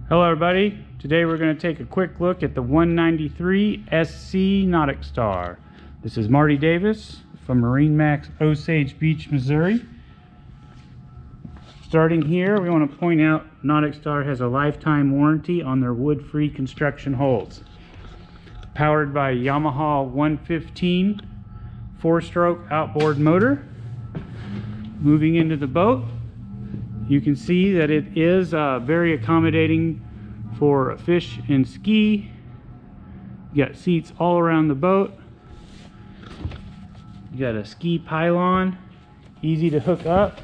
Hello everybody, today we're going to take a quick look at the 193 SC NauticStar. This is Marty Davis from MarineMax, Osage Beach, Missouri. Starting here, we want to point out NauticStar has a lifetime warranty on their wood-free construction hulls. Powered by Yamaha 115 4-stroke outboard motor. Moving into the boat, you can see that it is very accommodating for fish and ski. You got seats all around the boat. You got a ski pylon, easy to hook up.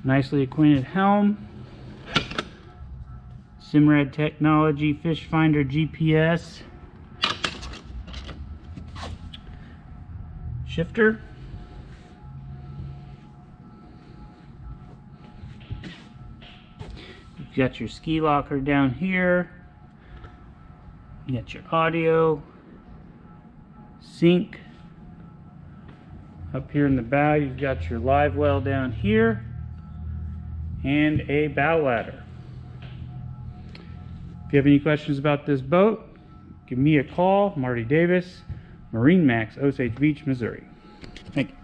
Nicely acquainted helm. Simrad technology, fish finder GPS. Shifter. You've got your ski locker down here. You got your audio, sink. Up here in the bow, you've got your live well down here and a bow ladder. If you have any questions about this boat, give me a call. Marty Davis, MarineMax, Osage Beach, Missouri. Thank you.